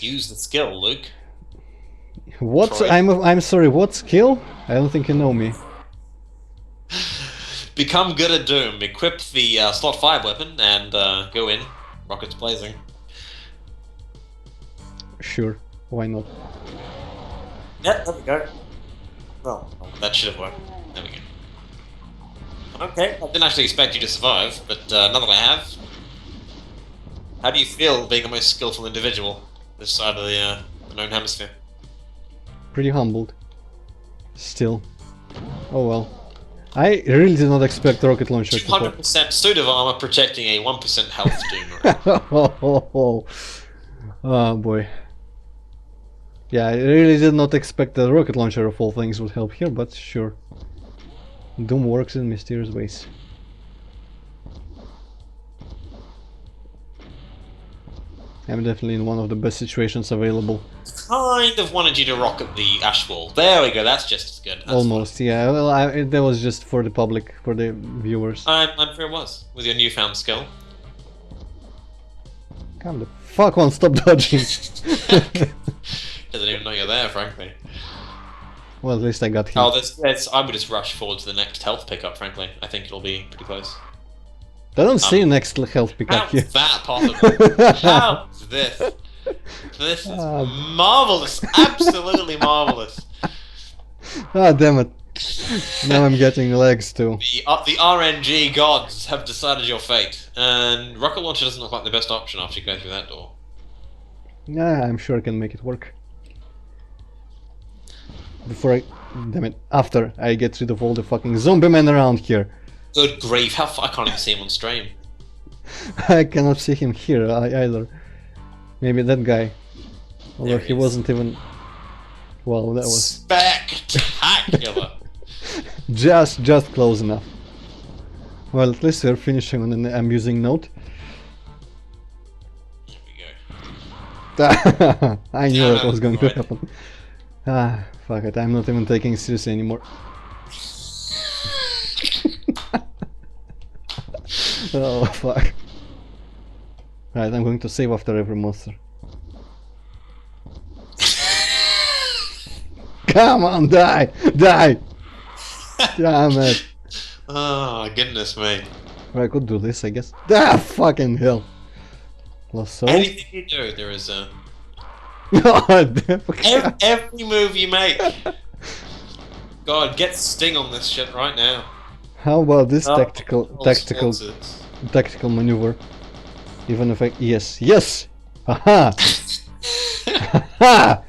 Use the skill, Luke. What? Troy. I'm sorry. What skill? I don't think you know me. Become good at Doom. Equip the slot 5 weapon and go in. Rockets blazing. Sure. Why not? Yep, there we go. Well, that should have worked. There we go. Okay, I didn't actually expect you to survive, but now that I have, how do you feel being the most skillful individual this side of the known hemisphere? Pretty humbled. Still. Oh well. I really did not expect the rocket launcher to 200% suit of armor protecting a 1% health Doom. Oh boy. Yeah, I really did not expect the rocket launcher of all things would help here, but sure. Doom works in mysterious ways. I'm definitely in one of the best situations available. Kind of wanted you to rocket the ash wall. There we go, that's just as good. That's Almost, fine. yeah. Well, that was just for the public, for the viewers. I'm sure it was, with your newfound skill. Come the fuck on, stop dodging! Doesn't even know you're there, frankly. Well, at least I got him. Oh, I would just rush forward to the next health pickup, frankly. I think it'll be pretty close. I don't see next health pickup How's here. that possible? How's this? This is marvelous! Absolutely marvelous! Ah, damn it. Now I'm getting legs too. The RNG gods have decided your fate, and rocket launcher doesn't look like the best option after you go through that door. Yeah, I'm sure I can make it work. Damn it, after I get rid of all the fucking zombie men around here. Good grief, how far? I can't even see him on stream. I cannot see him here either. Maybe that guy. Although he wasn't even... Well, that was... Spectacular! just close enough. Well, at least we're finishing on an amusing note. There we go. I knew that was going to happen. Ah, fuck it, I'm not even taking it seriously anymore. Oh, fuck. Right, I'm going to save after every monster. Come on, die! Die! Damn it. Oh, goodness me. Well, I could do this, I guess. Ah, fucking hell. Lost soul. Anything you do, there is a... God, every move you make. God, get Sting on this shit right now. How about this Oh, tactical maneuver? Even if I... Yes! Haha! Haha!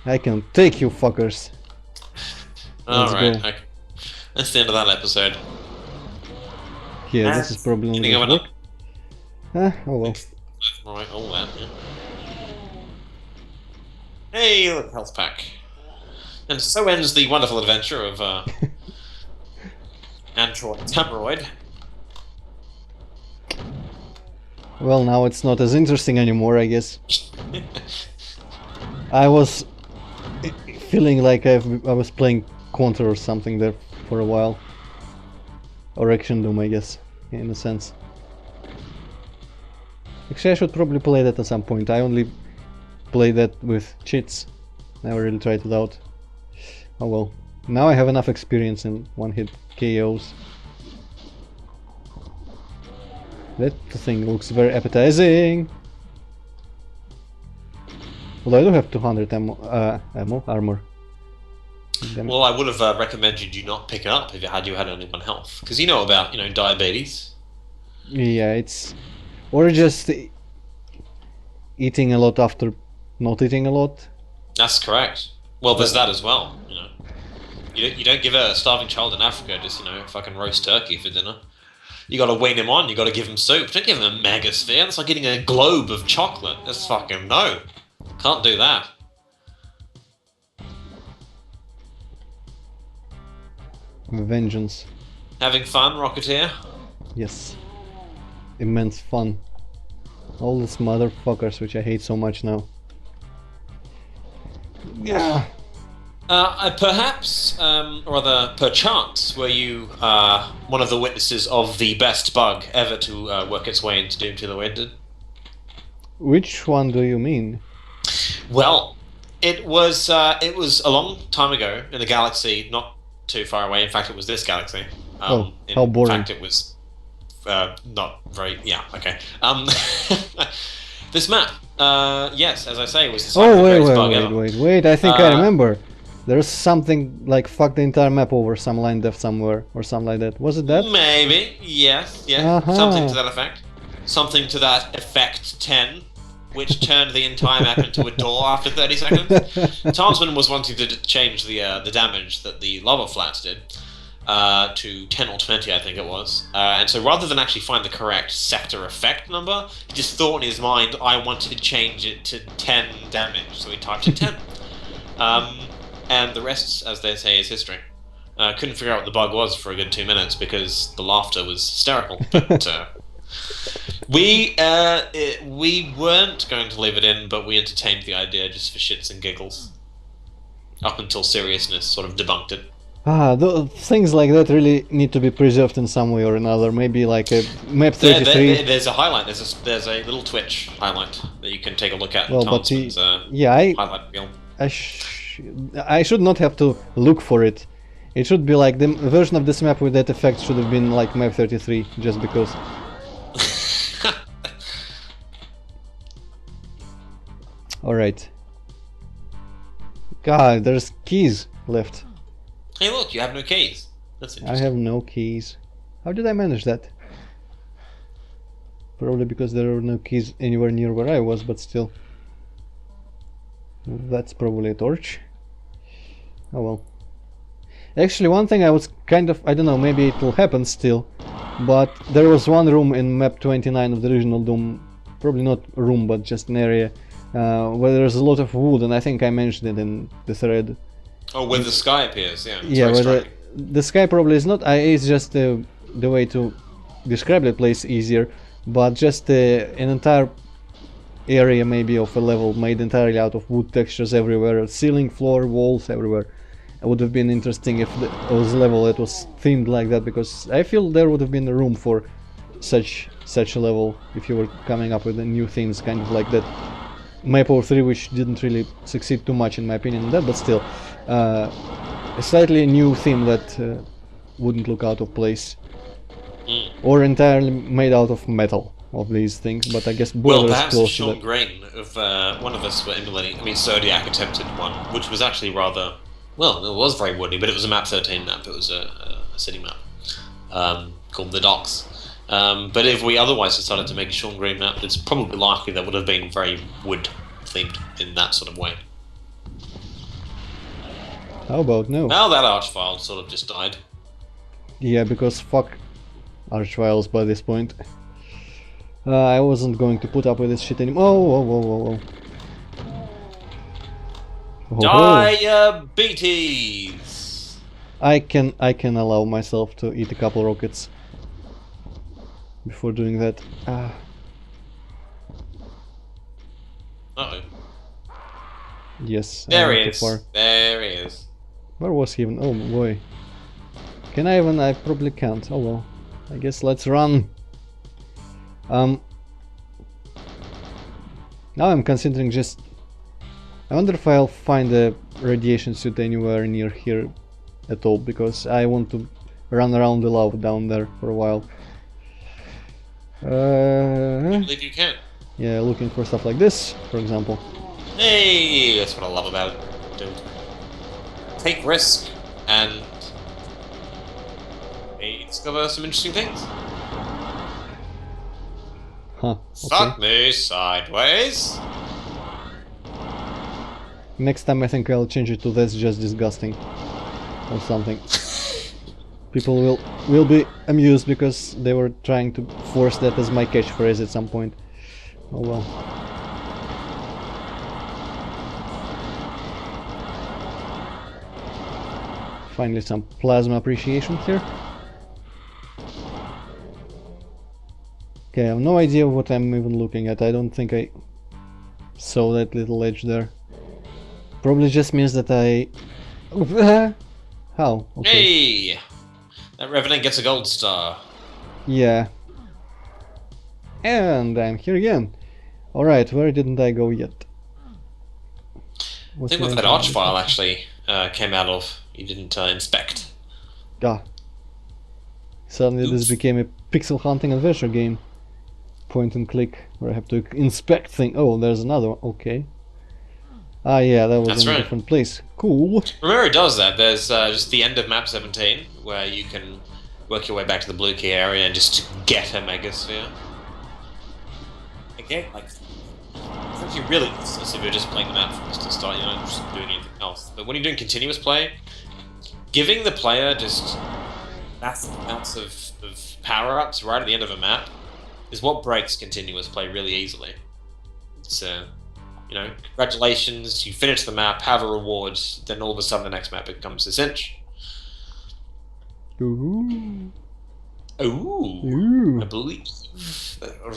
I can take you fuckers. Alright, okay. That's the end of that episode. Yeah, this is probably not Anything gonna coming work. up? Oh well. Alright, all that, yeah. Hey, look, health pack. And so ends the wonderful adventure of Antroid. Well, now it's not as interesting anymore, I guess. I was feeling like I was playing Contra or something there for a while. Or Action Doom, I guess, in a sense. Actually, I should probably play that at some point. I only play that with cheats. Never really tried it out. Oh well. Now I have enough experience in one-hit KOs. That thing looks very appetizing. Although I do have 200 armor. Damn it. Well, I would have recommended you not pick it up if you had only 1 health. Because you know about, diabetes. Yeah, it's... Or just eating a lot after not eating a lot. That's correct. Well, there's that as well, You don't give a starving child in Africa just, fucking roast turkey for dinner. You gotta wean him on, you gotta give him soup. Don't give him a megasphere, that's like getting a globe of chocolate. That's fucking no. Can't do that. Vengeance. Having fun, Rocketeer? Yes. Immense fun. All these motherfuckers which I hate so much now. Yeah. Perhaps, or rather, perchance, were you one of the witnesses of the best bug ever to work its way into D2TWID? Which one do you mean? Well, it was a long time ago in a galaxy not too far away. In fact, it was this galaxy. Oh, how boring. In fact, it was not very. Yeah, okay. This map, yes, as I say, was the greatest bug ever. Wait! I think I remember. There's something like fuck the entire map over some line depth somewhere or something like that. Was it that? Maybe. Yes. Yeah. Something to that effect. Something to that effect 10. Which turned the entire map into a door after 30 seconds. Tomsman was wanting to change the damage that the lava flats did to 10 or 20, I think it was. And so rather than actually find the correct sector effect number, he just thought in his mind, I wanted to change it to 10 damage. So he typed in 10. And the rest, as they say, is history. Couldn't figure out what the bug was for a good 2 minutes because the laughter was hysterical. But we weren't going to leave it in, but we entertained the idea just for shits and giggles. Up until seriousness sort of debunked it. Things like that really need to be preserved in some way or another. Maybe like a map 33. There's a highlight. There's a little Twitch highlight that you can take a look at. Well, but highlight reel. I should not have to look for it. It should be like the version of this map with that effect should have been like map 33, just because. Alright. God, there's keys left. Hey look, you have no keys. That's interesting. I have no keys. How did I manage that? Probably because there were no keys anywhere near where I was, but still. That's probably a torch. Oh well. Actually, one thing I was kind of... I don't know, maybe it will happen still. But there was one room in map 29 of the original Doom. Probably not a room, but just an area. Where there's a lot of wood, and I think I mentioned it in the thread. Oh, where the sky appears, yeah. Yeah, where the sky probably is not. It's just the way to describe the place easier, but just an entire area maybe of a level made entirely out of wood textures everywhere, ceiling, floor, walls, everywhere. It would have been interesting if it was a level that was themed like that, because I feel there would have been room for such a level if you were coming up with new things, kind of like that. Map 03, which didn't really succeed too much in my opinion in that, but still a slightly new theme that wouldn't look out of place, or entirely made out of metal of these things, but I guess well, perhaps the short grain of one of us were emulating. I mean, Zodiac attempted one, which was actually rather well. It was very woody, but it was a map 13 map. It was a city map called the Docks. But if we otherwise decided to make a Sean Green map, it's probably likely that would have been very wood themed in that sort of way. How about no? Now that Archfile sort of just died. Yeah, because fuck Archfiles by this point. I wasn't going to put up with this shit anymore. Oh. Diabetes! I can allow myself to eat a couple rockets before doing that. Uh-oh. Yes. There he is. There he is. Where was he even? Oh boy. Can I even? I probably can't. Oh well. I guess let's run. Now I'm considering just... I wonder if I'll find a radiation suit anywhere near here at all, because I want to run around the lava down there for a while. I believe you can. Yeah, looking for stuff like this, for example. Hey, that's what I love about it, dude. Take risk and discover some interesting things. Huh. Okay. Fuck me sideways. Next time I think I'll change it to "that's just disgusting" or something. People will be amused because they were trying to force that as my catchphrase at some point. Oh well. Finally some plasma appreciation here. Okay, I have no idea what I'm even looking at. I don't think I saw that little edge there. Probably just means that I... How? Okay. Hey! That Revenant gets a gold star. Yeah. And I'm here again. Alright, where didn't I go yet? I think what that arch file actually came out of, you didn't inspect. Ah. Suddenly this became a pixel hunting adventure game. Point and click, where I have to inspect things. Oh, there's another one. Okay. Ah, yeah, that was in a different place. Cool. Romero does that. There's just the end of map 17, where you can work your way back to the blue key area and just get a megasphere. Again, like, it's actually really useless if you're just playing the map from the start, you're not just doing anything else. But when you're doing continuous play, giving the player just massive amounts of power-ups right at the end of a map is what breaks continuous play really easily. So, you know, congratulations, you finish the map, have a reward, then all of a sudden the next map becomes a cinch. Ooh. Ooh. I believe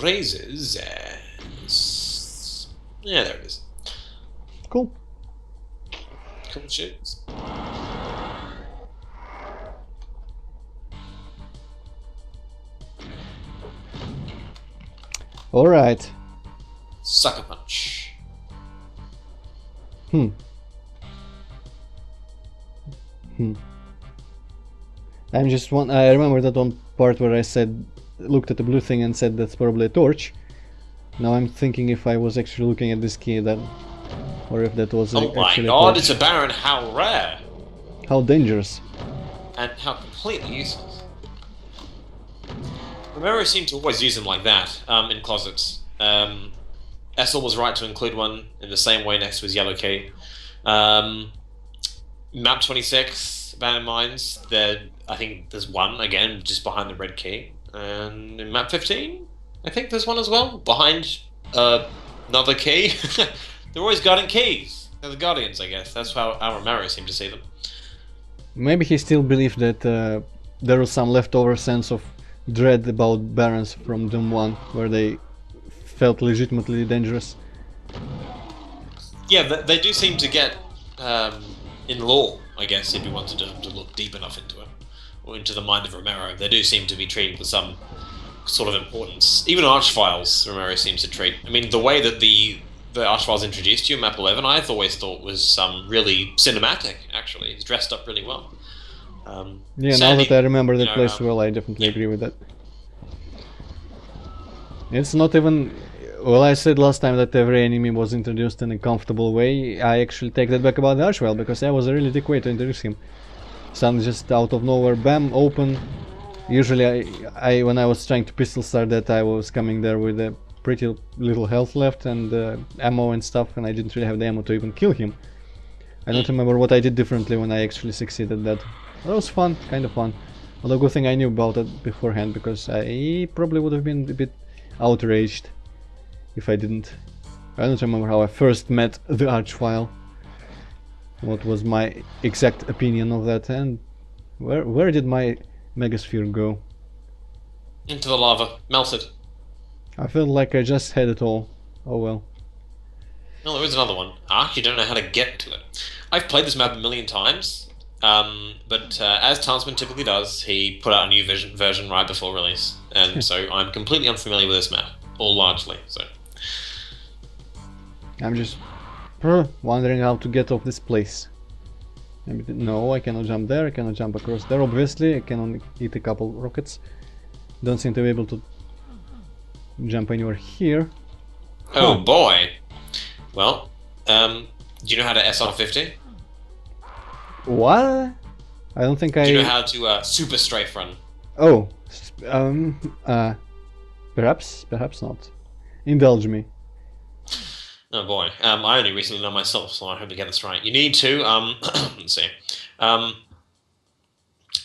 raises. Yeah, there it is. Cool. Cool shit. All right. Sucker punch. I remember that one part where I looked at the blue thing and said that's probably a torch. Now I'm thinking if I was actually looking at this key then, or if that was oh my actually god, a torch. it's a Baron, how rare! How dangerous. And how completely useless. Romero seemed to always use them like that, in closets. Essel was right to include one in the same way next to his yellow key. Map 26, Abandoned Mines, I think there's one, again, just behind the red key. And in map 15, I think there's one as well, behind another key. They're always guarding keys. They're the Guardians, I guess. That's how Romero seemed to see them. Maybe he still believed that there was some leftover sense of dread about Barons from Doom 1, where they felt legitimately dangerous. Yeah, they do seem to get in lore, I guess, if you wanted to look deep enough into it, or into the mind of Romero. They do seem to be treated with some sort of importance. Even Archfiles, Romero seems to treat. I mean, the way that the Archfiles introduced you in map 11, I always thought was really cinematic. Actually, it's dressed up really well. Yeah, Sandy, now that I remember that place well, I definitely agree with that. It's not even... Well, I said last time that every enemy was introduced in a comfortable way. I actually take that back about the Archwell, because that was a really dick way to introduce him. Some just out of nowhere, bam, open. Usually, when I was trying to pistol start that, I was coming there with a pretty little health left and ammo and stuff, and I didn't really have the ammo to even kill him. I don't remember what I did differently when I actually succeeded that. That was fun, kind of fun. Although good thing I knew about it beforehand, because I probably would have been a bit outraged if I didn't. I don't remember how I first met the Archfile. What was my exact opinion of that, and where did my Megasphere go? Into the lava. Melted. I felt like I just had it all. Oh well. No, there is another one. I actually don't know how to get to it. I've played this map a million times, but as Tansman typically does, he put out a new version right before release, and so I'm completely unfamiliar with this map, or largely, so. I'm just wondering how to get off this place. Maybe no, I cannot jump there, I cannot jump across there, obviously, I can only eat a couple rockets. Don't seem to be able to jump anywhere here. Oh boy! Well, do you know how to SR50? What? I don't think Do you know how to super strafe run? Oh, perhaps not. Indulge me. Oh boy, I only recently know myself, so I hope to get this right. You need to, let's see,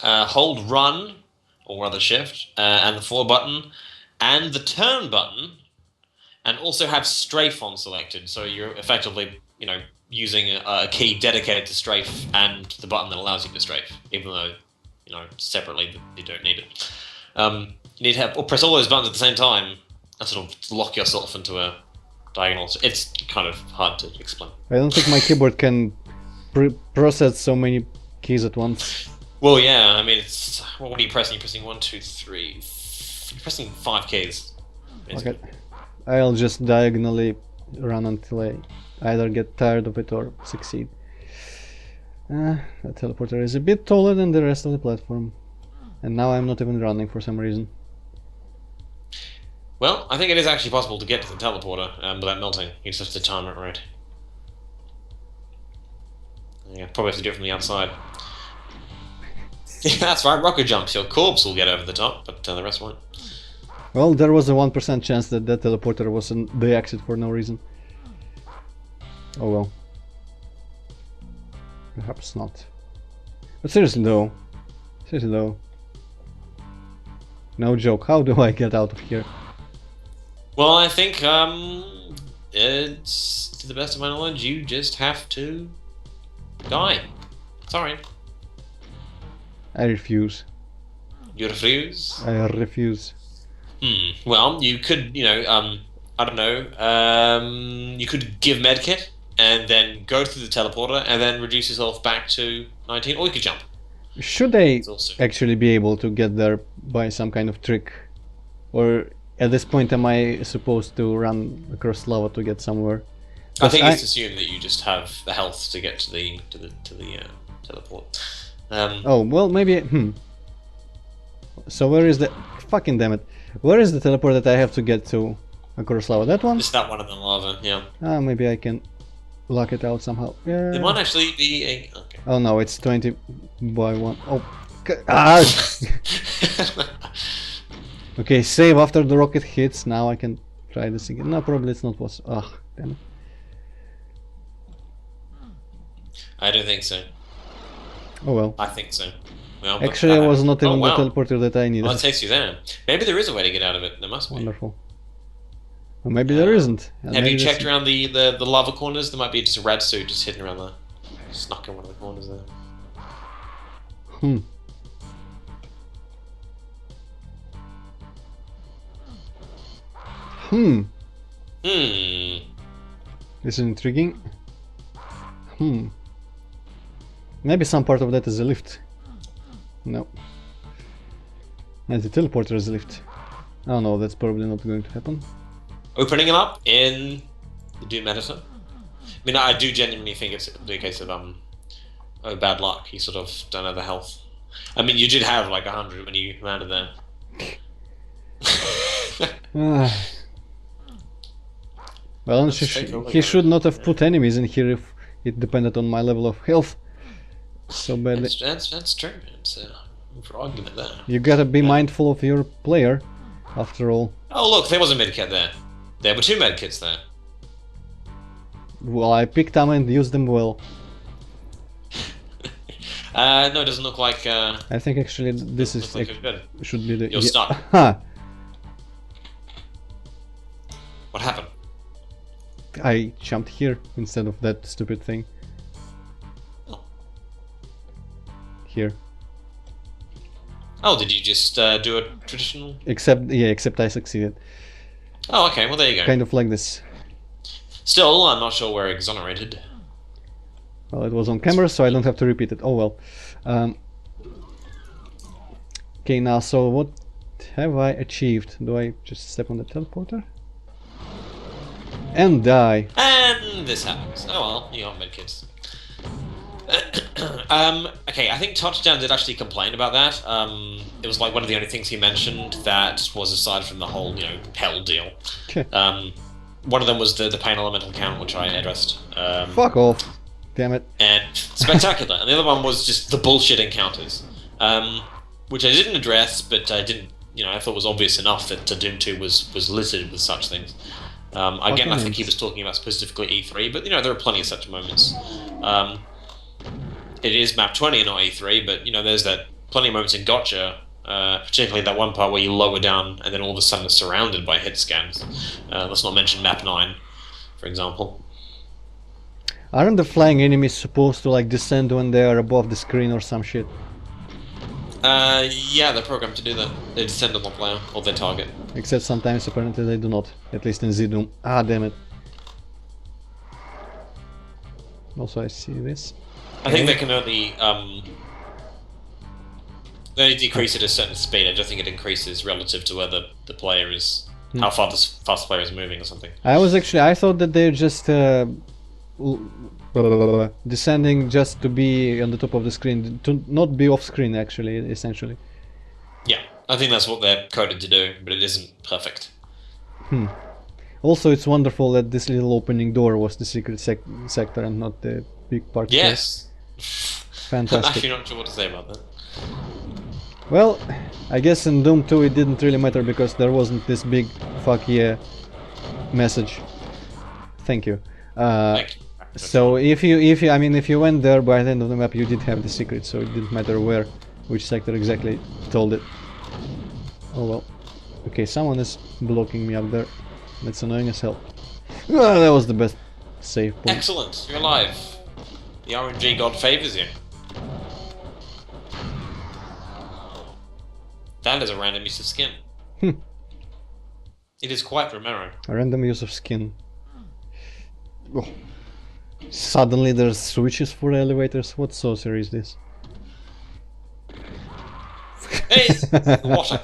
hold run, or rather shift, and the forward button, and the turn button, and also have strafe on selected, so you're effectively, you know, using a key dedicated to strafe and the button that allows you to strafe, even though, you know, separately you don't need it. You need to have, or press all those buttons at the same time, and sort of lock yourself into a diagonal. It's kind of hard to explain. I don't think my keyboard can process so many keys at once. Well, yeah, I mean, it's... What are you pressing? You're pressing 1, 2, 3... You're pressing 5 keys, basically. Okay. I'll just diagonally run until I either get tired of it or succeed. The teleporter is a bit taller than the rest of the platform. And now I'm not even running for some reason. Well, I think it is actually possible to get to the teleporter without melting. You just have to time it right. Yeah, probably have to do it from the outside. Yeah, that's right, rocket jumps. Your corpse will get over the top, but the rest won't. Well, there was a 1% chance that that teleporter was in the exit for no reason. Oh well. Perhaps not. But seriously though. No joke, how do I get out of here? Well, I think, it's, to the best of my knowledge, you just have to die. Sorry. I refuse. You refuse? I refuse. Well, you could, you know, I don't know, you could give medkit, and then go through the teleporter, and then reduce yourself back to 19, or you could jump. Should I Also actually be able to get there by some kind of trick? Or at this point am I supposed to run across lava to get somewhere? I think it's assumed that you just have the health to get to the teleport. Oh, well, maybe... So where is the... Fucking damn it. Where is the teleport that I have to get to across lava? That one? It's that one in the lava, yeah. Ah, maybe I can lock it out somehow. Yeah. There might actually be a... Okay. Oh no, it's 20 by 1. Oh... Ah! Okay, save after the rocket hits. Now I can try this again. No, probably it's not possible. Ah, damn it. I don't think so. Oh well. I think so. Well, actually, it was not even wow. the teleporter that I needed. Well, it takes you there. Maybe there is a way to get out of it. There must be. Wonderful. Or maybe there isn't. Have you checked around the lava corners? There might be just a rad suit just hidden around there. Snuck in one of the corners there. This is intriguing. Maybe some part of that is a lift. No. And the teleporter is a lift. Oh no, that's probably not going to happen. Opening him up in the Doom editor. I mean, I do genuinely think it's the case of oh, bad luck. You sort of don't have the health. I mean, you did have like 100 when you landed there. Well, he should not have put enemies in here if it depended on my level of health so badly. That's true. It's for argument there. You gotta be mindful of your player, after all. Oh look, there was a medkit there. There were 2 medkits there. Well, I picked them and used them well. No, it doesn't look like... I think actually this is like good. Should be the... You're stuck. What happened? I jumped here instead of that stupid thing. Oh. Here. Oh, did you just do a traditional... Except I succeeded. Oh, okay, well there you go. Kind of like this. Still, I'm not sure we're exonerated. Well, it was on camera, so I don't have to repeat it. Oh well. Okay, now, so what have I achieved? Do I just step on the teleporter? And die. And this happens. Oh well, you got medkits. Okay, I think Touchdown did actually complain about that. It was like one of the only things he mentioned that was aside from the whole, you know, hell deal. Okay. One of them was the pain elemental count, which I addressed. Fuck off. Damn it. And spectacular. And the other one was just the bullshit encounters, which I didn't address, but I didn't, you know, I thought was obvious enough that Doom 2 was littered with such things. Again, I think he was talking about specifically E3, but you know, there are plenty of such moments. It is map 20 and not E3, but you know, there's that plenty of moments in Gotcha, particularly that one part where you lower down and then all of a sudden are surrounded by hit scans. Let's not mention map 9, for example. Aren't the flying enemies supposed to like descend when they are above the screen or some shit? Yeah, they're programmed to do that. They descend on the player or their target. Except sometimes apparently they do not, at least in Z-Doom. Ah, damn it. Also, I see this. I think they can only they only decrease at a certain speed. I don't think it increases relative to where the player is how far this fast player is moving or something. I thought that they're just descending just to be on the top of the screen, to not be off screen actually, essentially. Yeah, I think that's what they're coded to do, but it isn't perfect. Also, it's wonderful that this little opening door was the secret sector and not the big part. Yes. Fantastic. I'm actually not sure what to say about that. Well, I guess in Doom 2 it didn't really matter because there wasn't this big fuck yeah message. Thank you. Thank you. So if you went there by the end of the map, you did have the secret, so it didn't matter which sector exactly told it. Oh well. Okay, someone is blocking me up there. That's annoying as hell. Ah, that was the best save point. Excellent, you're alive. The RNG god favors you. That is a random use of skin. It is quite Romero. A random use of skin. Oh. Suddenly there's switches for elevators. What sorcery is this? Hey! What a...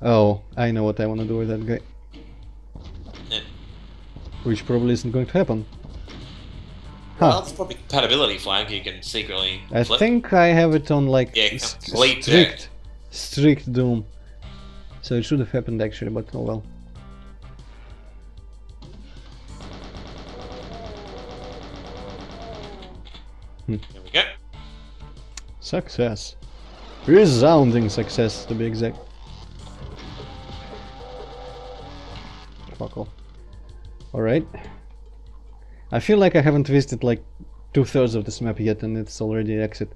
Oh, I know what I want to do with that guy. Yeah. Which probably isn't going to happen. Well, it's probably compatibility flag you can secretly I flip. think I have it on like strict Doom. So it should have happened actually, but oh well. There we go. Success. Resounding success, to be exact. Fuck off. Alright. I feel like I haven't visited like 2/3 of this map yet and it's already exit.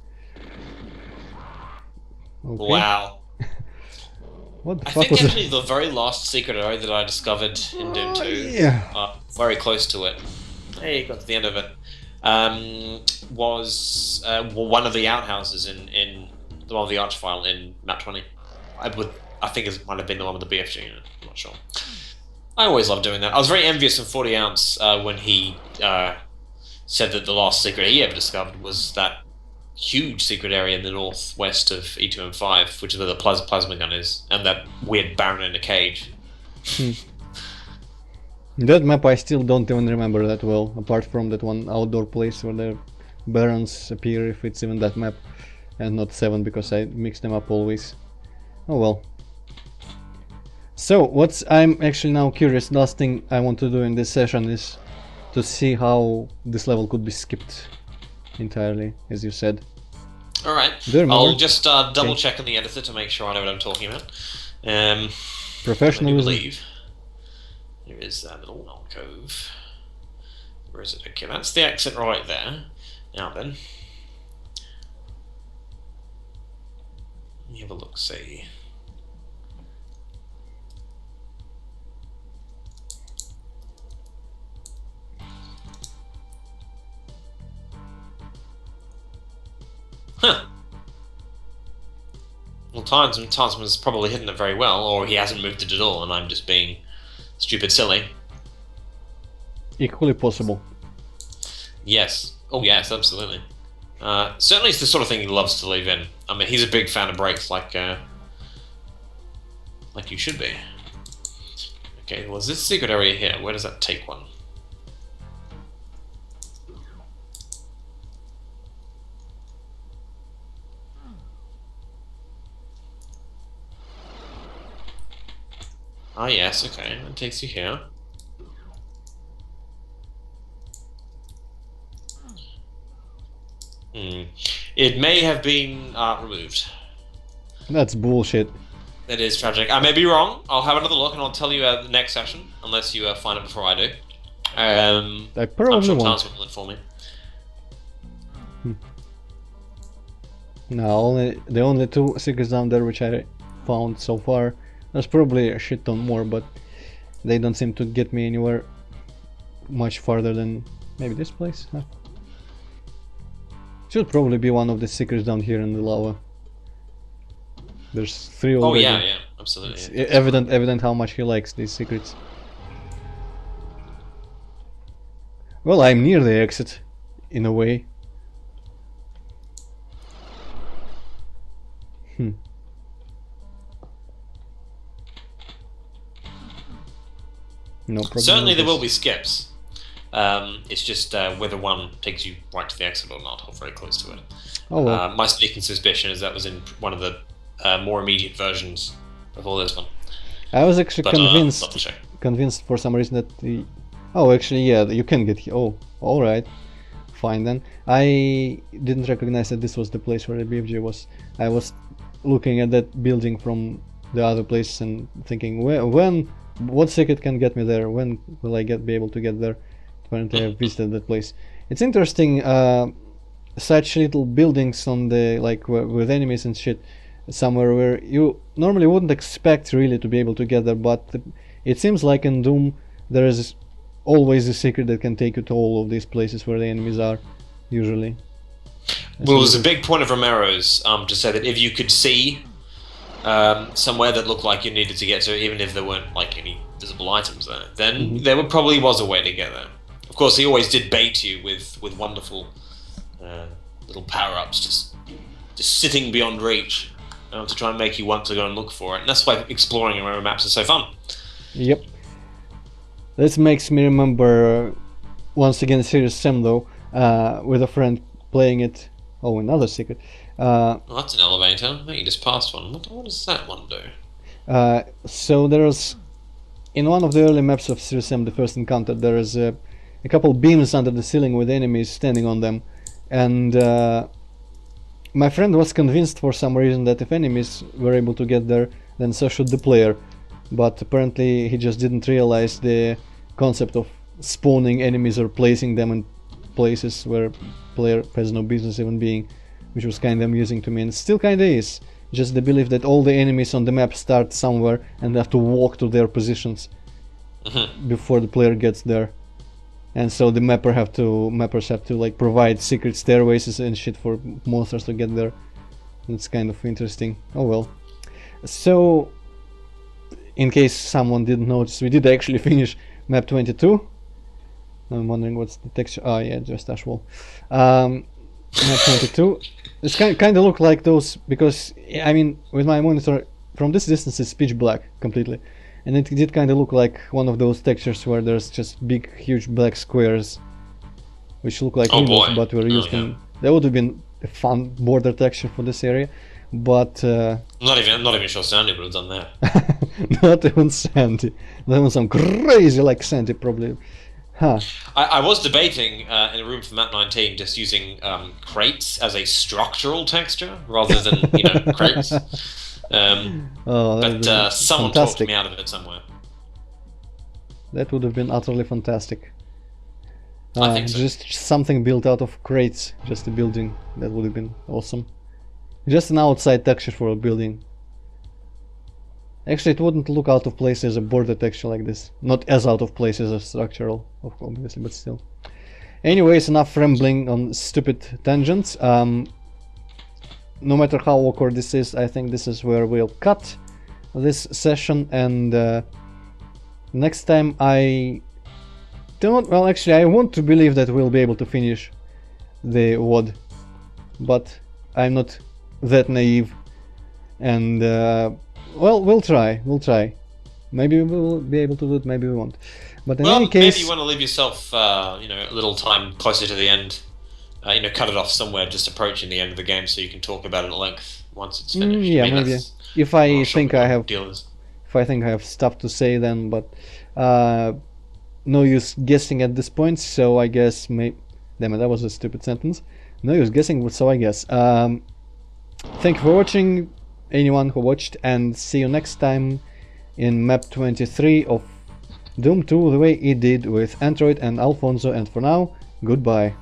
Okay. Wow. What the I fuck think was actually the very last secret area that I discovered in Doom 2, yeah. very close to it, hey, got to the end of it, was one of the outhouses in one of the Archvile in map 20. I think it might have been the one with the BFG in it, I'm not sure. I always love doing that. I was very envious of 40 Ounce when he said that the last secret he ever discovered was that huge secret area in the northwest of E2 and 5, which is where the plasma gun is, and that weird baron in a cage. That map I still don't even remember that well, apart from that one outdoor place where the barons appear, if it's even that map, and not 7 because I mix them up always. Oh well. So, I'm actually now curious, last thing I want to do in this session is to see how this level could be skipped entirely, as you said. Alright, I'll just double check in the editor to make sure I know what I'm talking about. Professionalism. I believe there is that little alcove. Where is it? Okay, that's the exit right there. Now then, let me have a look, see. Huh. Well, Tasman's probably hidden it very well, or he hasn't moved it at all, and I'm just being stupid silly. Equally possible. Yes. Oh, yes, absolutely. Certainly it's the sort of thing he loves to leave in. I mean, he's a big fan of breaks, like you should be. Okay, well, there's this secret area here. Where does that take one? Ah, yes, okay. It takes you here. It may have been removed. That's bullshit. That is tragic. I may be wrong. I'll have another look and I'll tell you the next session, unless you find it before I do. I probably I'm sure won't. Tasman will inform me. No, the only 2 secrets down there which I found so far. There's probably a shit ton more, but they don't seem to get me anywhere much farther than maybe this place. Huh? Should probably be one of the secrets down here in the lava. There's 3 already. Oh yeah, absolutely. It's evident how much he likes these secrets. Well, I'm near the exit, in a way. No problem. Certainly there will be skips. It's just whether one takes you right to the exit or not, or very close to it. Oh well. My sneaking suspicion is that was in one of the more immediate versions before this one. I was actually But, convinced for some reason that the... Oh, actually, yeah, you can get here. Oh, alright. Fine then. I didn't recognize that this was the place where the BFG was. I was looking at that building from the other place and thinking, what secret can get me there? When will I be able to get there? Apparently I've visited that place. It's interesting, such little buildings on the, like, with enemies and shit, somewhere where you normally wouldn't expect really to be able to get there, but it seems like in Doom there is always a secret that can take you to all of these places where the enemies are, usually. Well, it was a big point of Romero's to say that if you could see somewhere that looked like you needed to get to, even if there weren't like any visible items there, then there probably was a way to get there. Of course, he always did bait you with wonderful little power-ups, just sitting beyond reach, to try and make you want to go and look for it. And that's why exploring Romero maps is so fun. Yep. This makes me remember once again Serious Sam though, with a friend playing it. Oh, another secret. Well, that's an elevator. I think you just passed one. What does that one do? So there's, in one of the early maps of Serious Sam, the first encounter, there is a couple beams under the ceiling with enemies standing on them, and my friend was convinced for some reason that if enemies were able to get there, then so should the player. But apparently he just didn't realize the concept of spawning enemies or placing them in places where player has no business even being, which was kind of amusing to me, and still kind of is. Just the belief that all the enemies on the map start somewhere and have to walk to their positions before the player gets there. And so the mappers have to like provide secret stairways and shit for monsters to get there. That's kind of interesting. Oh well. So, in case someone didn't notice, we did actually finish map 22. I'm wondering what's the texture. Oh yeah, just ash wall. Map 22. It's kind of look like those, because I mean with my monitor from this distance it's pitch black completely, and it did kind of look like one of those textures where there's just big huge black squares which look like windows, but were used in... That would have been a fun border texture for this area, but I'm not even sure Sandy would have done that. Not even Sandy. Not even some crazy like Sandy probably. Huh. I was debating in a room for map 19 just using crates as a structural texture rather than crates. But someone talked me out of it somewhere. That would have been utterly fantastic. I think so. Just something built out of crates, just a building. That would have been awesome. Just an outside texture for a building. Actually, it wouldn't look out of place as a border texture like this. Not as out of place as a structural, obviously, but still. Anyways, enough rambling on stupid tangents. No matter how awkward this is, I think this is where we'll cut this session, and next time I don't... Well, actually, I want to believe that we'll be able to finish the WOD, but I'm not that naive, and well, we'll try. Maybe we'll be able to do it, maybe we won't. But in any case, maybe you want to leave yourself, a little time closer to the end. Cut it off somewhere, just approaching the end of the game, so you can talk about it at length once it's finished. Yeah, maybe. If I think I have stuff to say, then. But no use guessing at this point. So I guess Damn it, that was a stupid sentence. No use guessing. So I guess. Thank you for watching, anyone who watched, and see you next time in map 23 of Doom 2 the way it did with Antroid and Alfonso, and for now, goodbye.